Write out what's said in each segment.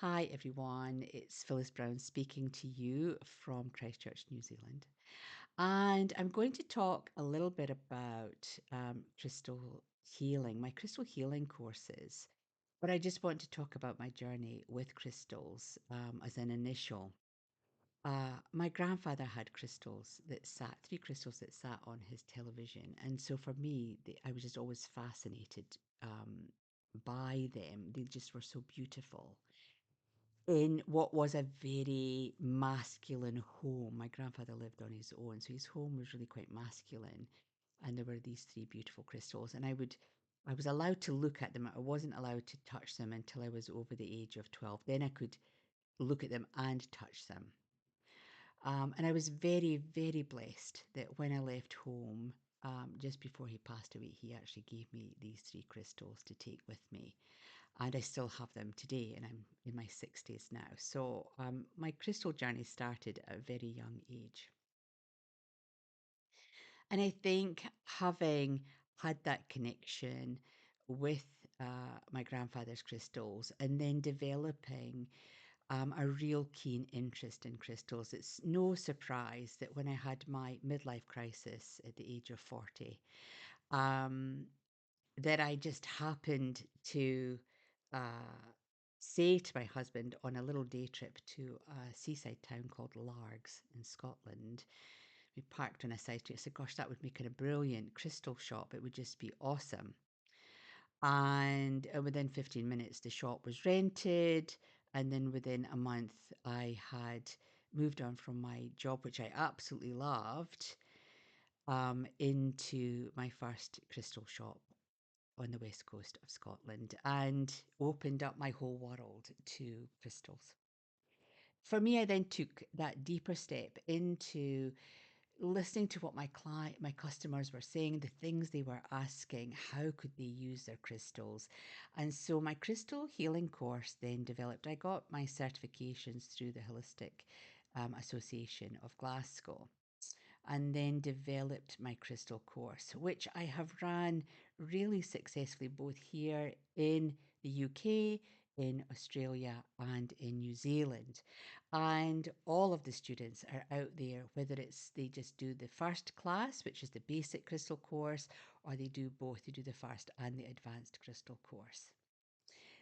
Hi everyone, it's Phyllis Brown speaking to you from Christchurch, New Zealand. And I'm going to talk a little bit about crystal healing, my crystal healing courses. But I just want to talk about my journey with crystals as an initial. My grandfather had three crystals that sat on his television. And so for me, I was just always fascinated um, by them. They just were so beautiful in what was a very masculine home. My grandfather lived on his own, so his home was really quite masculine. And there were these three beautiful crystals, and I was allowed to look at them. I wasn't allowed to touch them until I was over the age of 12. Then I could look at them and touch them. And I was very, very blessed that when I left home, just before he passed away, he actually gave me these three crystals to take with me, and I still have them today, and I'm in my 60s now. So my crystal journey started at a very young age. And I think having had that connection with my grandfather's crystals and then developing a real keen interest in crystals, it's no surprise that when I had my midlife crisis at the age of 40, um, that I just happened to uh, say to my husband on a little day trip to a seaside town called Largs in Scotland. We parked on a side street. I said, "Gosh, that would make it a brilliant crystal shop. It would just be awesome." And within 15 minutes, the shop was rented. And then within a month, I had moved on from my job, which I absolutely loved, into my first crystal shop on the west coast of Scotland and opened up my whole world to crystals. For me, I then took that deeper step into listening to what my customers were saying, the things they were asking, how could they use their crystals. And so my crystal healing course then developed. I got my certifications through the Holistic Association of Glasgow, and then developed my crystal course, which I have ran really successfully both here in the UK, in Australia, and in New Zealand. And all of the students are out there, whether it's they just do the first class, which is the basic crystal course, or they do both, they do the first and the advanced crystal course.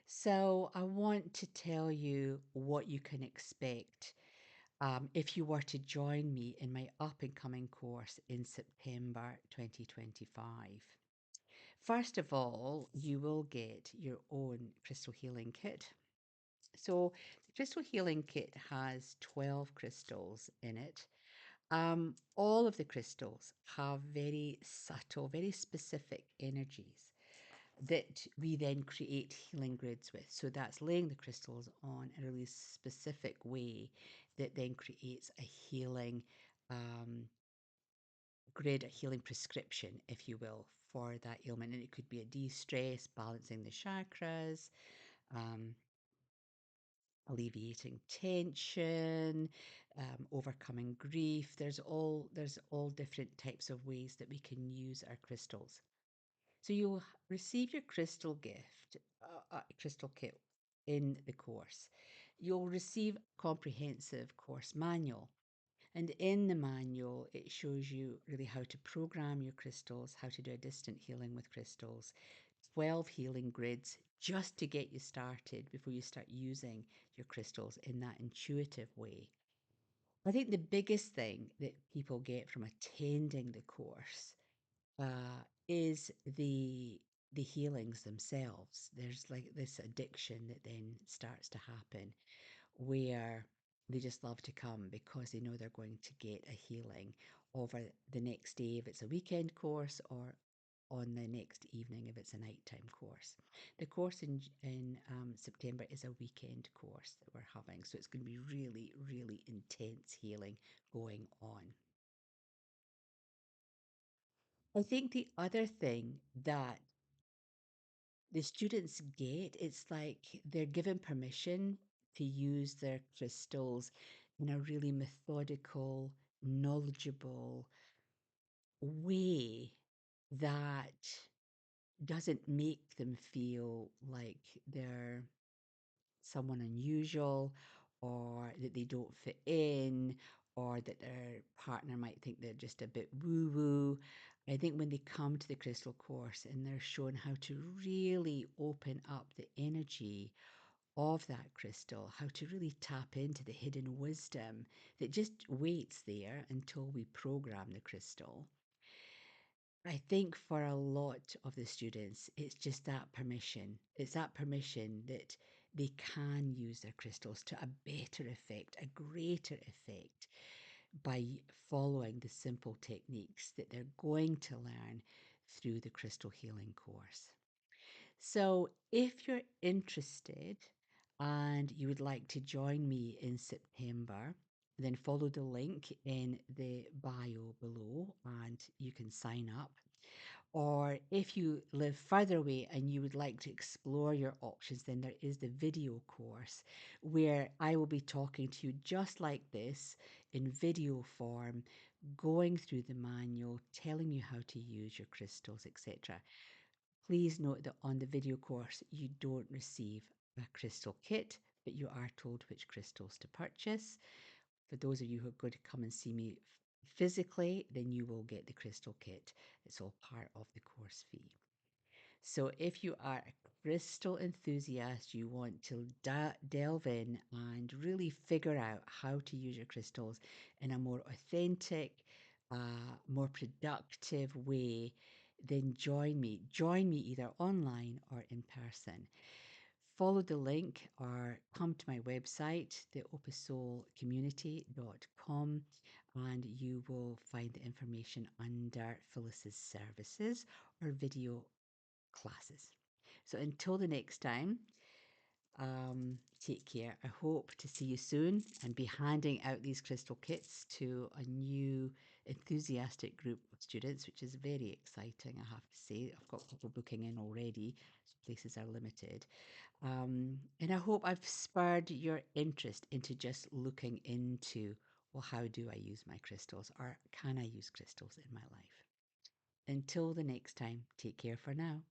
So I want to tell you what you can expect if you were to join me in my up and coming course in September 2025. First of all, you will get your own crystal healing kit. So, the crystal healing kit has 12 crystals in it. All of the crystals have very subtle, very specific energies that we then create healing grids with. So that's laying the crystals on in a really specific way that then creates a healing um, grid, a healing prescription, if you will, for that ailment. And it could be a de-stress, balancing the chakras, um, alleviating tension, overcoming grief. There's all different types of ways that we can use our crystals. So you'll receive your crystal gift, crystal kit in the course. You'll receive a comprehensive course manual. And in the manual, it shows you really how to program your crystals, how to do a distant healing with crystals, 12 healing grids just to get you started before you start using your crystals in that intuitive way. I think the biggest thing that people get from attending the course is the healings themselves. There's like this addiction that then starts to happen where they just love to come because they know they're going to get a healing over the next day if it's a weekend course, or on the next evening if it's a nighttime course. The course in September is a weekend course that we're having, so it's going to be really, really intense healing going on. I think the other thing that the students get, it's like they're given permission to use their crystals in a really methodical, knowledgeable way that doesn't make them feel like they're someone unusual, or that they don't fit in, or that their partner might think they're just a bit woo woo. I think when they come to the crystal course and they're shown how to really open up the energy of that crystal, how to really tap into the hidden wisdom that just waits there until we program the crystal. I think for a lot of the students, it's just that permission. It's that permission that they can use their crystals to a better effect, a greater effect, by following the simple techniques that they're going to learn through the crystal healing course. So, if you're interested and you would like to join me in September, then follow the link in the bio below and you can sign up. Or if you live further away and you would like to explore your options, then there is the video course where I will be talking to you just like this in video form, going through the manual, telling you how to use your crystals, etc. Please note that on the video course, you don't receive a crystal kit, but you are told which crystals to purchase. For those of you who are going to come and see me physically, then you will get the crystal kit. It's all part of the course fee. So if you are a crystal enthusiast, you want to delve in and really figure out how to use your crystals in a more authentic, more productive way, then join me. Join me either online or in person. Follow the link or come to my website, theopussoulcommunity.com, and you will find the information under Phyllis's services or video classes. So until the next time, take care. I hope to see you soon and be handing out these crystal kits to a new enthusiastic group of students, which is very exciting, I have to say. I've got people booking in already, so places are limited. And I hope I've spurred your interest into just looking into, well, how do I use my crystals, or can I use crystals in my life? Until the next time, take care for now.